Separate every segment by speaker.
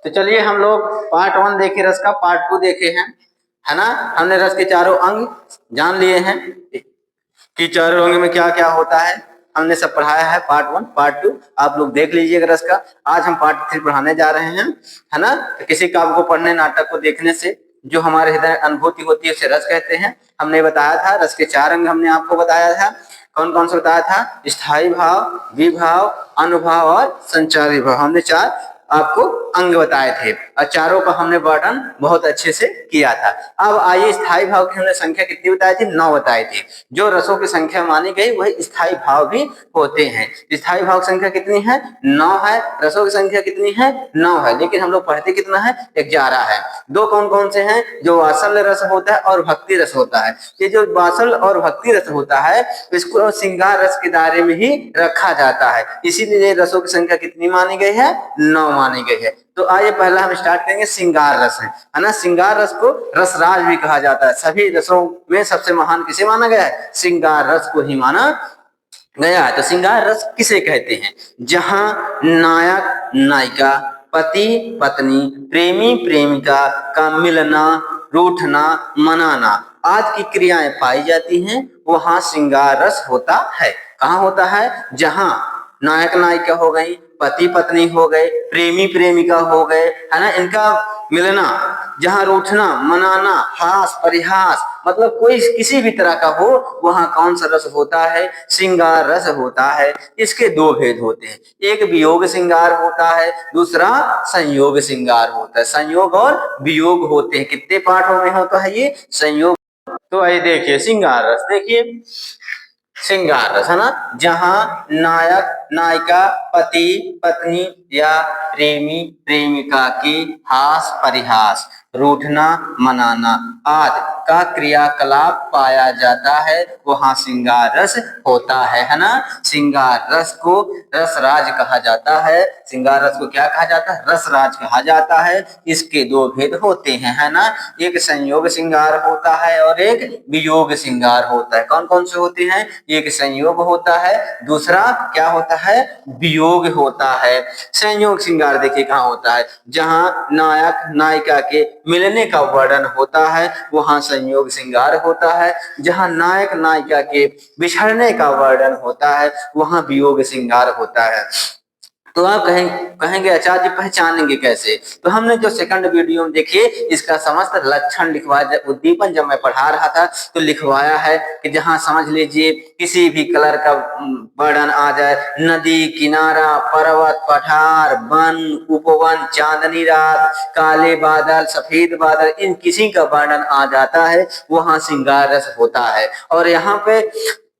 Speaker 1: तो चलिए हम लोग पार्ट 1 देखे रस का, पार्ट 2 देखे हैं, है ना। हमने रस के चारों अंग जान लिए हैं कि चारों अंग में क्या क्या होता है, हमने सब पढ़ाया है। पार्ट 1 पार्ट 2 आप लोग देख लीजिएगा रस का। आज हम पार्ट 3 पढ़ाने जा रहे हैं, है ना। तो किसी काव्य को पढ़ने, नाटक को देखने से जो हमारे हृदय अनुभूति होती है उसे रस कहते हैं। हमने बताया था रस के 4 अंग, हमने आपको बताया था। कौन कौन सा बताया था? स्थायी भाव, विभाव, अनुभाव और संचारी भाव। हमने 4 आपको अंग बताए थे और चारों का हमने वर्णन बहुत अच्छे से किया था। अब आइए, स्थायी भाव की हमने संख्या कितनी बताई थी? 9 बताई थी। जो रसों की संख्या मानी गई वही स्थायी भाव भी होते हैं। स्थायी भाव की संख्या कितनी है? 9 है। रसों की संख्या कितनी है? 9 है। लेकिन हम लोग पढ़ते कितना है? 11 है। दो कौन कौन से हैं? जो वात्सल्य रस होता है और भक्ति रस होता है। ये जो वात्सल्य और भक्ति रस होता है इसको श्रृंगार रस के दायरे में ही रखा जाता है, इसीलिए रसों की संख्या कितनी मानी गई है? 9 मानी गई है। तो आइए पहला हम स्टार्ट करेंगे, श्रृंगार रस है ना। श्रृंगार रस को रसराज भी कहा जाता है। सभी रसों में सबसे महान किसे माना गया है? श्रृंगार रस को ही माना गया है। तो श्रृंगार रस किसे कहते हैं? जहां नायक नायिका, पति पत्नी, प्रेमी प्रेमिका का मिलना, रूठना, मनाना आदि की क्रियाएं पाई जाती हैं, वहां श्रृंगार रस होता है। कहाँ होता है? जहां नायक नायिका हो गई, पति पत्नी हो गए, प्रेमी प्रेमिका हो गए, है ना, इनका मिलना, जहां रूठना, मनाना, हास परिहास, मतलब कोई किसी भी तरह का हो, वहां कौन सा रस होता है? श्रृंगार रस होता है। इसके 2 भेद होते हैं, एक वियोग श्रृंगार होता है, दूसरा संयोग श्रृंगार होता है। संयोग और वियोग होते हैं। कितने पाठों में होता है ये? संयोग। तो आइए देखिए श्रृंगार रस, देखिए श्रृंगार रस, है ना, जहां नायक नायिका, पति पत्नी या प्रेमी प्रेमिका की हास परिहास, रूठना मनाना आदि का क्रियाकलाप पाया जाता है, वहां श्रृंगार रस होता है ना। श्रृंगार रस को रसराज कहा जाता है। श्रृंगार रस को क्या कहा जाता है? रसराज कहा जाता है। इसके 2 भेद होते हैं, है ना। एक संयोग श्रृंगार होता है और एक वियोग श्रृंगार होता है। कौन कौन से होते हैं? एक संयोग होता है, दूसरा क्या होता है? वियोग होता है। संयोग श्रृंगार देखिए कहाँ होता है? जहां नायक नायिका के मिलने का वर्णन होता है, वहां संयोग श्रृंगार होता है। जहां नायक नायिका के बिछड़ने का वर्णन होता है, वहां वियोग श्रृंगार होता है। तो आप कहेंगे आचार्य जी पहचानेंगे कैसे? तो हमने जो सेकंड वीडियो में देखिए इसका समस्त लक्षण लिखवाया, उद्दीपन जब मैं पढ़ा रहा था तो लिखवाया है कि जहां समझ लीजिए किसी भी कलर का वर्णन आ जाए, नदी किनारा, पर्वत पठार, वन उपवन, चांदनी रात, काले बादल, सफेद बादल, इन किसी का वर्णन आ जाता है, वहां श्रृंगार रस होता है। और यहाँ पे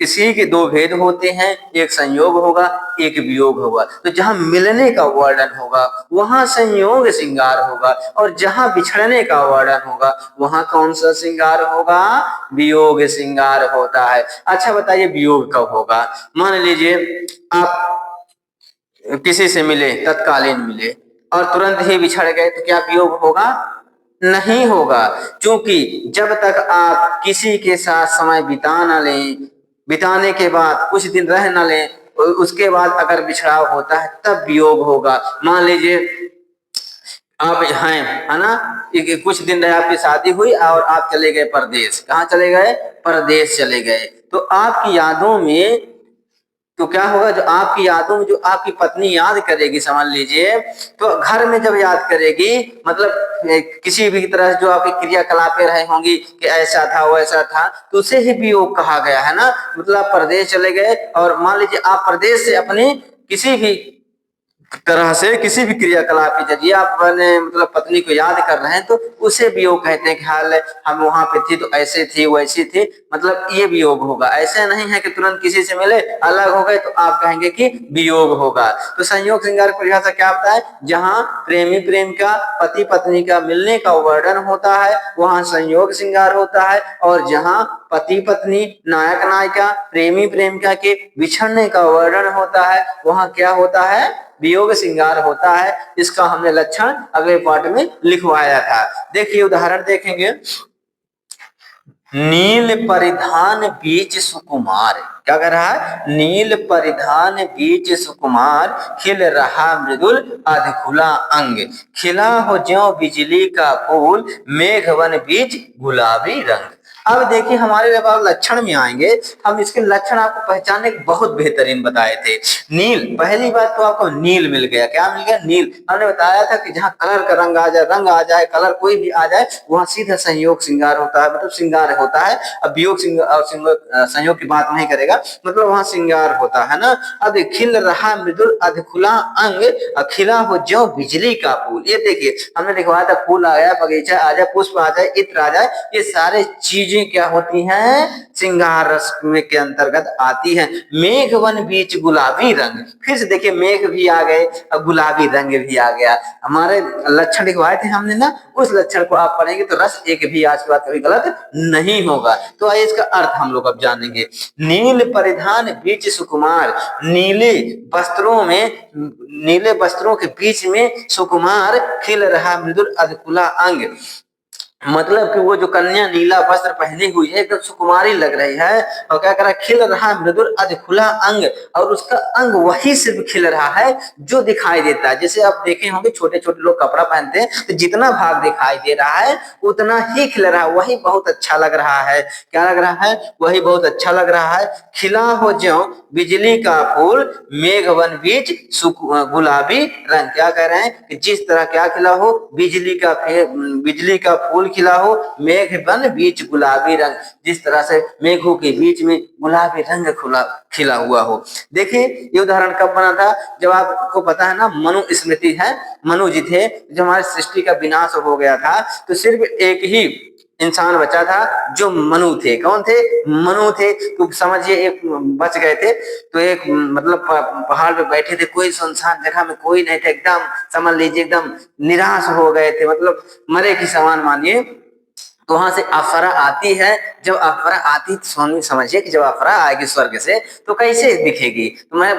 Speaker 1: इसी के 2 भेद होते हैं, एक संयोग होगा, एक वियोग होगा। तो जहां मिलने का वर्णन होगा वहां संयोग श्रृंगार होगा, और जहां बिछड़ने का वर्णन होगा वहां कौन सा श्रृंगार होगा? वियोग श्रृंगार होता है। अच्छा बताइए वियोग कब होगा? मान लीजिए आप किसी से मिले, तत्कालीन मिले और तुरंत ही बिछड़ गए, तो क्या वियोग होगा? नहीं होगा। क्योंकि जब तक आप किसी के साथ समय बिता न लें, बिताने के बाद कुछ दिन रह न लें, उसके बाद अगर बिछड़ाव होता है तब वियोग होगा। मान लीजिए आप हैं, है ना, कुछ दिन रहे, आपकी शादी हुई और आप चले गए परदेश। कहाँ चले गए? परदेश चले गए। तो आपकी यादों में तो क्या होगा? जो आपकी यादों में जो आपकी पत्नी याद करेगी, समझ लीजिए, तो घर में जब याद करेगी, मतलब किसी भी तरह से जो आपकी क्रियाकलापें रहे होंगी कि ऐसा था वैसा था, तो उसे ही वियोग कहा गया, है ना। मतलब आप परदेश चले गए और मान लीजिए आप परदेश से अपनी किसी भी तरह से किसी भी क्रियाकलाप के जरिए आप अपने मतलब पत्नी को याद कर रहे हैं, तो उसे वियोग कहते हैं कि हाल हम वहां पे थी तो ऐसे थी वैसी थी, मतलब ये वियोग होगा। ऐसे नहीं है कि तुरंत किसी से मिले अलग हो गए तो आप कहेंगे कि वियोग होगा। तो संयोग श्रृंगार की परिभाषा क्या होता है? जहां प्रेमी प्रेमिका, पति पत्नी का मिलने का वर्णन होता है वहां संयोग श्रृंगार होता है, और जहां पति पत्नी, नायक नायिका, प्रेमी प्रेमिका के बिछड़ने का वर्णन होता है वहां क्या होता है? वियोग श्रृंगार होता है। इसका हमने लक्षण अगले पार्ट में लिखवाया था। देखिए उदाहरण देखेंगे, नील परिधान बीच सुकुमार, क्या कर रहा है, नील परिधान बीच सुकुमार, खिल रहा मृदुल अधखुला अंग, खिला हो ज्यों बिजली का फूल, मेघवन बीच गुलाबी रंग। अब देखिए हमारे जब आप लक्षण में आएंगे, हम इसके लक्षण आपको पहचानने के बहुत बेहतरीन बताए थे। नील, पहली बात तो आपको नील मिल गया, क्या मिल गया, नील। हमने बताया था कि जहाँ कलर का रंग आ जाए, रंग आ जाए, कलर कोई भी आ जाए, वहां सीधा संयोग श्रृंगार होता है, मतलब श्रृंगार होता है। अब वियोग संयोग की बात नहीं करेगा, मतलब वहां श्रृंगार होता है ना। अब खिल रहा मृदुल अधखुला अंग, खिला हो ज्यों बिजली का फूल। ये देखिए हमने लिखवाया था, फूल आ जाए, बगीचा आ जाए, पुष्प आ जाए, इत्र आ जाए, ये सारे चीजें क्या होती हैं, श्रृंगार रस में के अंतर्गत आती हैं। मेघवन बीच गुलाबी रंग, फिर से देखिए मेघ भी आ गए और गुलाबी रंग भी आ गया। हमारे लक्षण लिखवाए थे हमने ना, उस लक्षण को आप पढ़ेंगे तो रस एक भी आज के बाद कभी गलत नहीं होगा। तो आइए इसका अर्थ हम लोग अब जानेंगे। नील परिधान बीच सुकुमार, नीले वस्त्रों में, नीले वस्त्रों के बीच में सुकुमार, खिल रहा मृदुल अधकुला अंग, मतलब कि वो जो कन्या नीला वस्त्र पहनी हुई है, एकदम सुकुमारी लग रही है, और क्या कर रहा है, खिल रहा मृदुल अधखुला अंग, और उसका अंग वही सिर्फ खिल रहा है जो दिखाई देता है। जैसे आप देखे होंगे छोटे छोटे लोग कपड़ा पहनते हैं तो जितना भाग दिखाई दे रहा है उतना ही खिल रहा है, वही बहुत अच्छा लग रहा है। क्या लग रहा है, वही बहुत अच्छा लग रहा है। खिला हो ज्यों बिजली का फूल, मेघवन बीच गुलाबी रंग, क्या कह रहे हैं कि जिस तरह क्या खिला हो, बिजली का फूल खिला हो, मेघ बन बीच गुलाबी रंग, जिस तरह से मेघों के बीच में गुलाबी रंग खिला हुआ हो। देखिए ये उदाहरण कब बना था, जब आपको पता है ना मनु स्मृति है, मनु जी थे, जब हमारी सृष्टि का विनाश हो गया था तो सिर्फ एक ही इंसान बचा था जो मनु थे। कौन थे, मनु थे। तो समझिए एक बच गए थे, तो एक मतलब पहाड़ पे बैठे थे, कोई सुनसान जगह में कोई नहीं था, एकदम समझ लीजिए एकदम निराश हो गए थे, मतलब मरे की समान मानिए। तो वहां से अप्सरा आती है, जब अप्सरा आती तो समझिए कि जब अप्सरा आएगी स्वर्ग से तो कैसे दिखेगी, तो मैं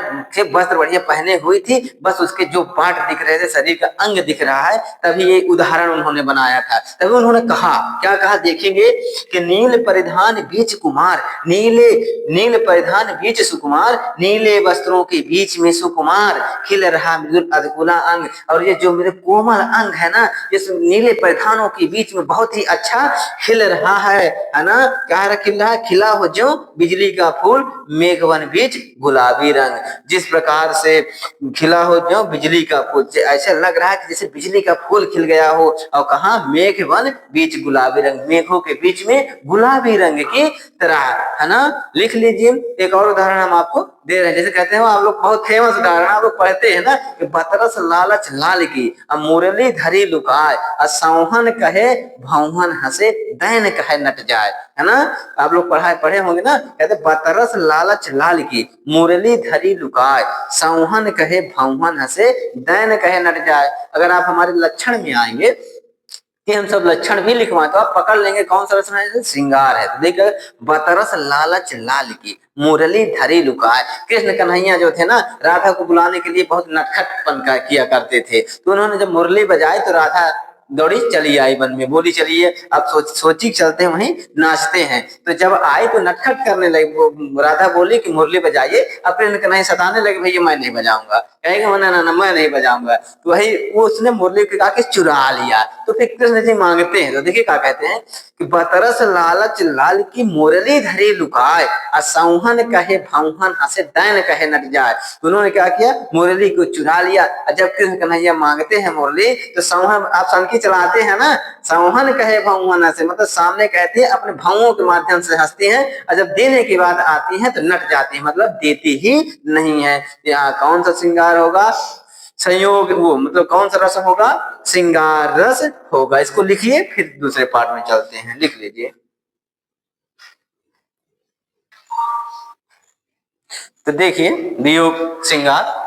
Speaker 1: वस्त्र बढ़िया पहने हुई थी, बस उसके जो पार्ट दिख रहे थे, शरीर का अंग दिख रहा है, तभी ये उदाहरण उन्होंने बनाया था। तभी उन्होंने कहा, क्या कहा देखेंगे कि नील परिधान बीच कुमार, नील परिधान बीच सुकुमार, नीले वस्त्रों के बीच में सुकुमार, खिल रहा मृदुल अधकुला अंग, और ये जो मेरे कोमल अंग है ना, इस नीले परिधानों के बीच में बहुत ही अच्छा खिल रहा है ना। क्या खिल रहा है, खिला हो जो बिजली का फूल, मेघवन बीच गुलाबी रंग, जिस प्रकार से खिला हो जो बिजली का फूल, ऐसा लग रहा है कि जैसे बिजली का फूल खिल गया हो, और कहा मेघवन बीच गुलाबी रंग, मेघों के बीच में गुलाबी रंग की तरह, है ना। लिख लीजिए एक और उदाहरण हम आपको दे रहे हैं, जैसे कहते हैं आप लोग बहुत फेमस उदाहरण आप लोग पढ़ते हैं ना कि बतरस लालच लाल की, मुरली धरी लुकाए, असौहन कहे भौहन हंसे, दैन कहे नट जाए, है ना। आप लोग पढ़े होंगे ना, कहते बतरस लालच लाल की, मुरली धरी लुकाए, सौहन कहे भौहन हंसे, दैन कहे नट जाए। अगर आप हमारे लक्षण में आएंगे कि हम सब लक्षण भी लिखवाए तो आप पकड़ लेंगे कौन सा लक्षण है, श्रृंगार है। तो देखिए बतरस लालच लाल की, मुरली धरी लुकाए, कृष्ण कन्हैया जो थे ना राधा को बुलाने के लिए बहुत नटखटपन किया करते थे, तो उन्होंने जब मुरली बजाई तो राधा दौड़ी चली आई वन में, बोली चलिए अब सोची चलते हैं वहीं नाचते हैं। तो जब आई तो नटखट करने लगी, राधा बोली कि मुरली बजाइए, अब कृष्ण कन्हैया सताने लगे, भैया मैं नहीं बजाऊंगा, कहेगा ना मैं नहीं बजाऊंगा, तो वही वो उसने मुरली के आके चुरा लिया। तो फिर कृष्ण जी मांगते हैं, तो देखिए क्या कहते हैं कि बतरस लालच लाल की, मुरली धरी लुकाए, असौहन कहे भौहन हंसे, दैन कहे नट जाए। तो उन्होंने क्या किया, मुरली को चुरा लिया, और जब कृष्ण कन्हैया मांगते हैं मुरली तो सौहन, आप सनकी चलाते हैं ना, सौहन कहे भौहन हंसे, मतलब सामने कहते हैं अपने भावों के माध्यम से हंसती हैं, और जब देने की बात आती है तो नट जाती है, मतलब देती ही नहीं है। यहाँ कौन सा श्रृंगार होगा, संयोग, वो मतलब कौन सा रस होगा, श्रृंगार रस होगा। इसको लिखिए फिर दूसरे पार्ट में चलते हैं, लिख लीजिए। तो देखिए वियोग श्रृंगार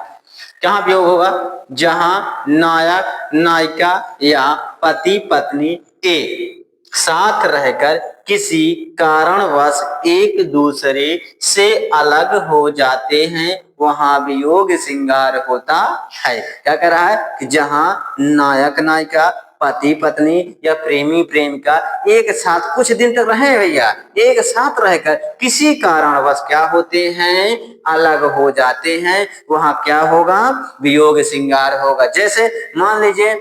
Speaker 1: कहाँ वियोग होगा, जहां नायक नायिका या पति पत्नी एक साथ रहकर किसी कारणवश एक दूसरे से अलग हो जाते हैं, वहां वियोग श्रृंगार होता है। क्या कह रहा है कि जहां नायक नायिका पति पत्नी या प्रेमी प्रेमिका एक साथ कुछ दिन तक रहे भैया, एक साथ रहकर किसी कारणवश क्या होते हैं, अलग हो जाते हैं, वहां क्या होगा, वियोग श्रृंगार होगा। जैसे मान लीजिए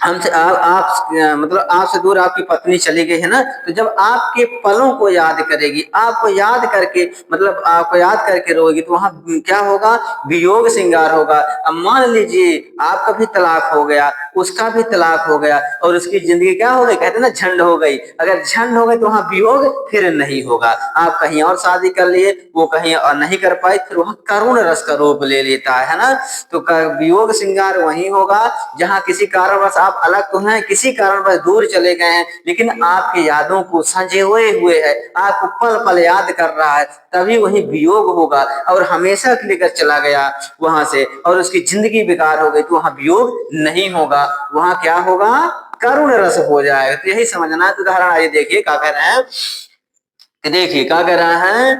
Speaker 1: हमसे आप मतलब आपसे दूर आपकी पत्नी चली गई है ना, तो जब आपके पलों को याद करेगी, आपको याद करके मतलब आपको याद करके रोएगी, तो वहां क्या होगा, वियोग श्रृंगार होगा। अब मान लीजिए आपका भी तलाक हो गया, उसका भी तलाक हो गया और उसकी जिंदगी क्या हो गई, कहते ना झंड हो गई। अगर झंड हो गई तो वहां वियोग फिर नहीं होगा। आप कहीं और शादी कर लिए, वो कहीं और नहीं कर पाई, फिर वहां करुण रस का रूप ले लेता है ना। तो वियोग श्रृंगार वही होगा जहां किसी कारणवश आप अलग तो हैं, किसी कारणवश दूर चले गए हैं, लेकिन आपकी यादों को संजोए हुए है, आपको पल पल याद कर रहा है, तभी वही वियोग होगा। और हमेशा के लेकर चला गया वहां से और उसकी जिंदगी बेकार हो गई, तो वहां वियोग नहीं होगा, वहां क्या होगा, करुण रस हो जाएगा। तो यही समझना है। उदाहरण आइए देखिए क्या कह रहे हैं, देखिए क्या कह रहा है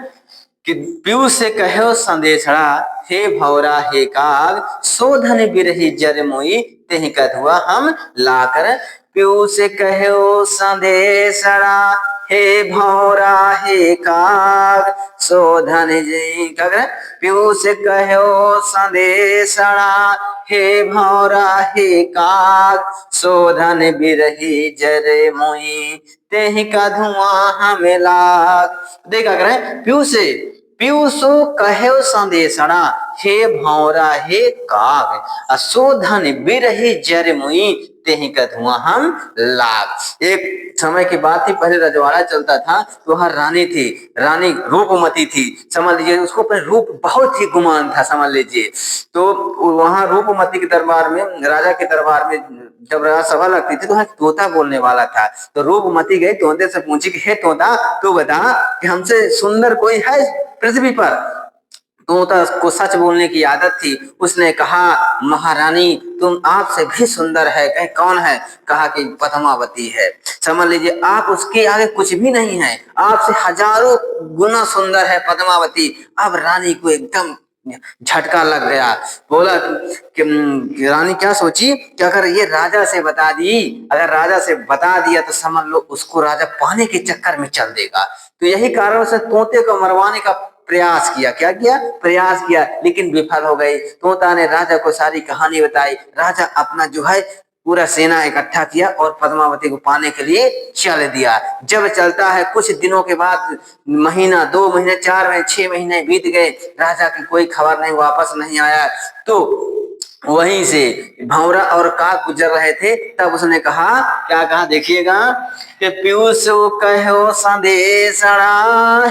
Speaker 1: कि पीयूष से कहो संदेशड़ा, हे भौरा हे काग, शोधन बिरही जर मोई, तेहि कधुआ हम लाकर। पीयूष से कहो संदेशड़ा, हे भौरा हे काग, शोधन जी क्या कह रहे, पीयूष से कहो संदेशड़ा, हे भौरा हे काग, शोधन बिरही जर मोई, तेहि का धुआं हमें लाग। देखा करें पीयूषो कहे संदेशना, हे भौरा हे काग, अशोधन बिरही जर मुई, तेहि का धुआं हम लाग। एक समय की बात थी, पहले रजवाड़ा चलता था, तो वहां रानी थी, रानी रूपमती थी, समझ लीजिए, उसको अपने रूप बहुत ही गुमान था, समझ लीजिए। तो वहां रूपमती के दरबार में, राजा के दरबार में जब राजा सभा लगती थी, तो वहां तोता बोलने वाला था। तो रूपमती गई तोते से पूछी कि हे तोता, तू बता कि हमसे सुंदर कोई है पृथ्वी पर। तोता को सच बोलने की आदत थी। उसने कहा, महारानी तुम आपसे भी सुंदर है। कहे कौन है, कहा कि पद्मावती है। समझ लीजिए आप उसके आगे कुछ भी नहीं है, आपसे हजारों गुना सुंदर है पद्मावती। अब रानी को एकदम झटका लग गया, बोला कि रानी क्या सोची कि अगर ये राजा से बता दी, अगर राजा से बता दिया तो समझ लो उसको राजा पाने के चक्कर में चल देगा। तो यही कारण से तोते को मरवाने का प्रयास किया, क्या किया, प्रयास किया, लेकिन विफल हो गई। तोता ने राजा को सारी कहानी बताई। राजा अपना जो है पूरा सेना इकट्ठा किया और पद्मावती को पाने के लिए चल दिया। जब चलता है कुछ दिनों के बाद, महीना 2 महीने 4 महीने 6 महीने बीत गए, राजा की कोई खबर नहीं, वापस नहीं आया। तो वहीं से भंवरा और काग गुजर रहे थे, तब उसने कहा, क्या कहा देखिएगा, कि पीयूष कहो संदेशड़ा,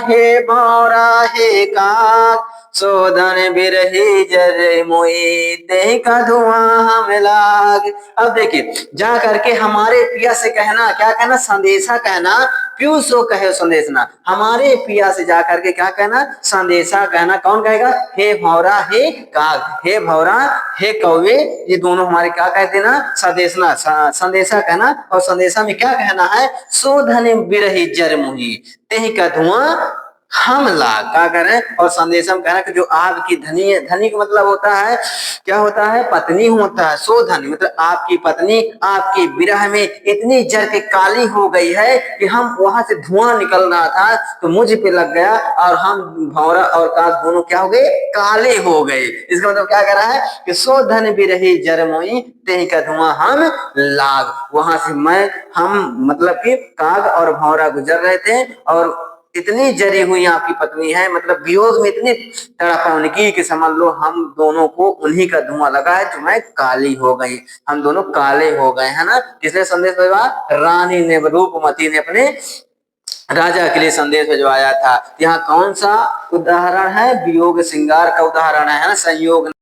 Speaker 1: हे भंवरा हे काग, शोधन बिरही जर मोई, तेहि का धुआं हमें लाग। अब देखिए जा करके हमारे पिया से कहना, क्या कहना, संदेशा कहना। पीयूष कहे संदेशना, हमारे पिया से जा करके क्या कहना, संदेशा कहना। कौन कहेगा, हे भंवरा हे काग, हे भंवरा हे कौवे, ये दोनों हमारे क्या कहते ना, संदेशना, संदेशा कहना। और संदेशा में क्या कहना है, शोधन बिरही जर मुही, तेहि का धुआं हम लाग। क्या कह रहे हैं, और संदेशा में कहना कि जो आग की धनी है, धनी का मतलब होता है, क्या होता है, पत्नी होता है। शोधन मतलब आपकी पत्नी आपके विरह में इतनी जर के काली हो गई है कि हम वहां से धुआं निकल रहा था तो मुझ पे लग गया और हम भंवरा और काग दोनों क्या हो गए, काले हो गए। इसका मतलब क्या कह रहा है कि शोधन बिरही जर मोई, तेहि का धुआं हम लाग। वहां से हम मतलब कि काग और भंवरा गुजर रहे थे और इतनी जरी हुई आपकी पत्नी है, मतलब वियोग में इतनी तड़पाने की कि समझ लो हम दोनों को उन्हीं का धुआं लगा है, जो मैं काली हो गई, हम दोनों काले हो गए, है ना। किसने संदेश भेजा, रानी ने, रूपमती ने अपने राजा के लिए संदेश भिजवाया था। यहाँ कौन सा उदाहरण है, वियोग श्रृंगार का उदाहरण है ना, संयोग